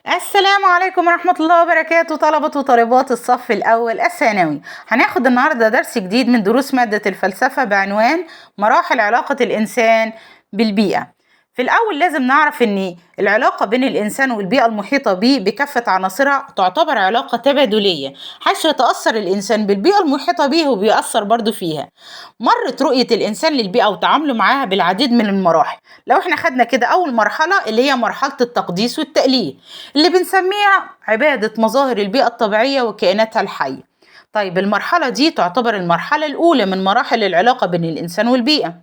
السلام عليكم ورحمة الله وبركاته، طلبة وطالبات الصف الأول الثانوي. هناخد النهاردة درس جديد من دروس مادة الفلسفة بعنوان مراحل علاقة الإنسان بالبيئة. في الأول لازم نعرف إن العلاقة بين الإنسان والبيئة المحيطة به بكافة عناصرها تعتبر علاقة تبادلية، حيث يتأثر الإنسان بالبيئة المحيطة به وبيأثر برضو فيها. مرت رؤية الإنسان للبيئة وتعامله معاها بالعديد من المراحل. لو احنا خدنا كده أول مرحلة اللي هي مرحلة التقديس والتأليه، اللي بنسميها عبادة مظاهر البيئة الطبيعية وكائناتها الحية. طيب المرحلة دي تعتبر المرحلة الأولى من مراحل العلاقة بين الإنسان والبيئة.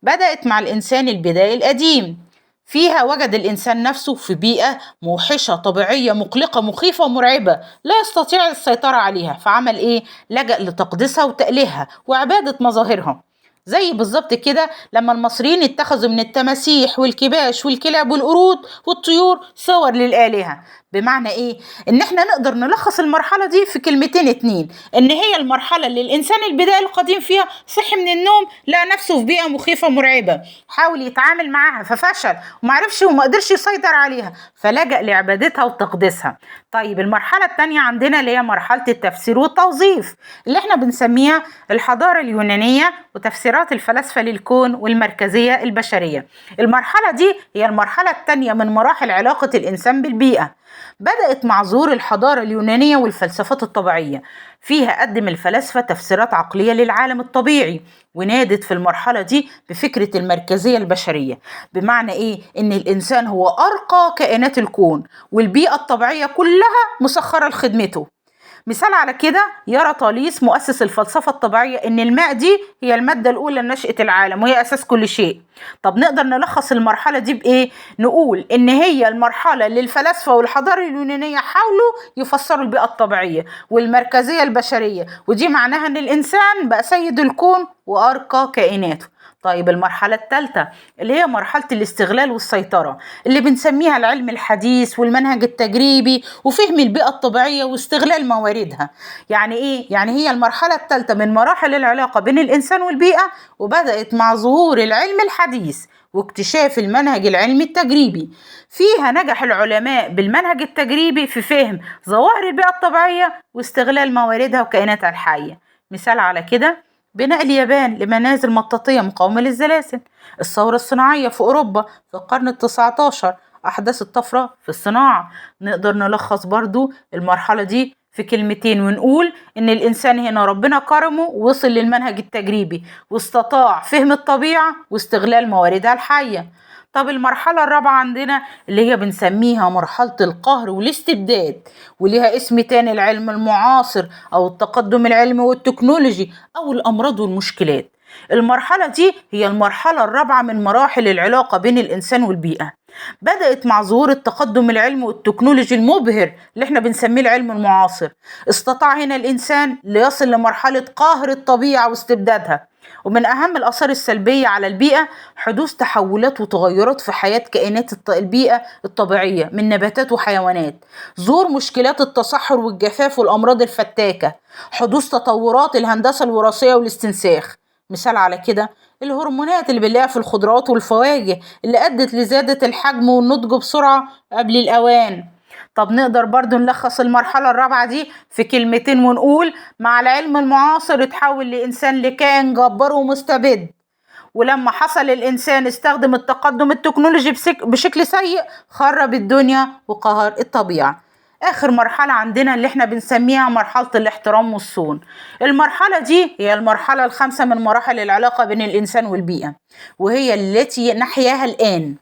بدأت مع الإنسان البدائي القديم، فيها وجد الإنسان نفسه في بيئة موحشة طبيعية مقلقة مخيفة ومرعبة لا يستطيع السيطرة عليها، فعمل إيه؟ لجأ لتقديسها وتأليهها وعبادة مظاهرها. زي بالظبط كده لما المصريين اتخذوا من التماسيح والكباش والكلاب والقرود والطيور صور للآلهة. بمعنى ايه؟ ان احنا نقدر نلخص المرحلة دي في كلمتين اتنين، ان هي المرحلة اللي الانسان البدائي القديم فيها صحي من النوم لقى نفسه في بيئة مخيفة مرعبة، حاول يتعامل معاها ففشل ومعرفش وما قدرش يسيطر عليها فلجأ لعبادتها وتقديسها. طيب المرحلة التانية عندنا اللي هي مرحلة التفسير والتوظيف، اللي احنا بنسميها الحضارة اليونانية وتفسيرات الفلاسفة للكون والمركزية البشرية. المرحلة دي هي المرحلة التانية من مراحل علاقة الإنسان بالبيئة. بدأت مع ظهور الحضارة اليونانية والفلسفات الطبيعية، فيها قدم الفلاسفة تفسيرات عقلية للعالم الطبيعي، ونادت في المرحلة دي بفكرة المركزية البشرية. بمعنى إيه؟ إن الإنسان هو أرقى كائنات الكون والبيئة الطبيعية كلها مسخرة لخدمته. مثال على كده يرى طاليس مؤسس الفلسفة الطبيعية إن الماء دي هي المادة الأولى لنشأة العالم وهي أساس كل شيء. طب نقدر نلخص المرحلة دي بإيه؟ نقول إن هي المرحلة اللي الفلاسفة والحضارة اليونانية حاولوا يفسروا البيئة الطبيعية والمركزية البشرية، ودي معناها إن الإنسان بقى سيد الكون وأرقى كائناته. طيب المرحلة الثالثة اللي هي مرحلة الاستغلال والسيطرة، اللي بنسميها العلم الحديث والمنهج التجريبي وفهم البيئة الطبيعية واستغلال مواردها. يعني إيه؟ يعني هي المرحلة الثالثة من مراحل العلاقة بين الإنسان والبيئة، وبدأت مع ظهور العلم الحديث واكتشاف المنهج العلمي التجريبي. فيها نجح العلماء بالمنهج التجريبي في فهم ظواهر البيئة الطبيعية واستغلال مواردها وكائناتها الحية. مثال على كده بناء اليابان لمنازل مطاطية مقاومة للزلازل، الثورة الصناعية في أوروبا في القرن ال19 أحدث الطفرة في الصناعة. نقدر نلخص برضو المرحلة دي في كلمتين ونقول إن الإنسان هنا ربنا كرمه ووصل للمنهج التجريبي واستطاع فهم الطبيعة واستغلال مواردها الحية. طب المرحلة الرابعة عندنا اللي هي بنسميها مرحلة القهر والاستبداد، وليها اسم تاني العلم المعاصر أو التقدم العلمي والتكنولوجي أو الأمراض والمشكلات. المرحلة دي هي المرحلة الرابعة من مراحل العلاقة بين الإنسان والبيئة. بدأت مع ظهور التقدم العلمي والتكنولوجي المبهر اللي احنا بنسميه العلم المعاصر. استطاع هنا الإنسان ليصل لمرحلة قهر الطبيعة واستبدادها. ومن أهم الآثار السلبية على البيئة حدوث تحولات وتغيرات في حياة كائنات البيئة الطبيعية من نباتات وحيوانات، ظهور مشكلات التصحر والجفاف والأمراض الفتاكة، حدوث تطورات الهندسة الوراثية والاستنساخ. مثال على كده الهرمونات اللي بنلاقيها في الخضروات والفواكه اللي أدت لزيادة الحجم والنضج بسرعة قبل الأوان. طب نقدر برضو نلخص المرحلة الرابعة دي في كلمتين ونقول مع العلم المعاصر اتحول لإنسان لكائن جبار ومستبد، ولما حصل الإنسان استخدم التقدم التكنولوجي بشكل سيء خرب الدنيا وقهر الطبيعة. آخر مرحلة عندنا اللي احنا بنسميها مرحلة الاحترام والصون. المرحلة دي هي المرحلة الخامسة من مراحل العلاقة بين الإنسان والبيئة، وهي التي نحياها الآن.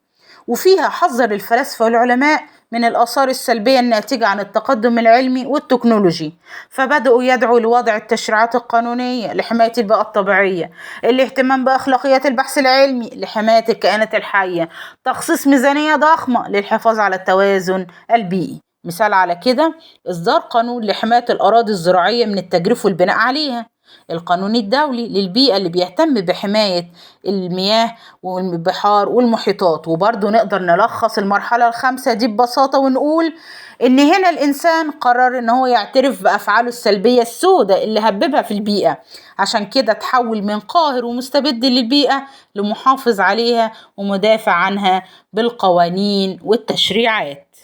وفيها حذر الفلاسفة والعلماء من الآثار السلبية الناتجة عن التقدم العلمي والتكنولوجي، فبدأوا يدعوا لوضع التشريعات القانونية لحماية البيئة الطبيعية، الاهتمام بأخلاقيات البحث العلمي لحماية الكائنات الحية، تخصيص ميزانية ضخمة للحفاظ على التوازن البيئي. مثال على كده إصدار قانون لحماية الأراضي الزراعية من التجريف والبناء عليها، القانون الدولي للبيئة اللي بيهتم بحماية المياه والبحار والمحيطات. وبرضو نقدر نلخص المرحلة الخامسة دي ببساطة ونقول إن هنا الإنسان قرر إن هو يعترف بأفعاله السلبية السوداء اللي هببها في البيئة، عشان كده تحول من قاهر ومستبد للبيئة لمحافظ عليها ومدافع عنها بالقوانين والتشريعات.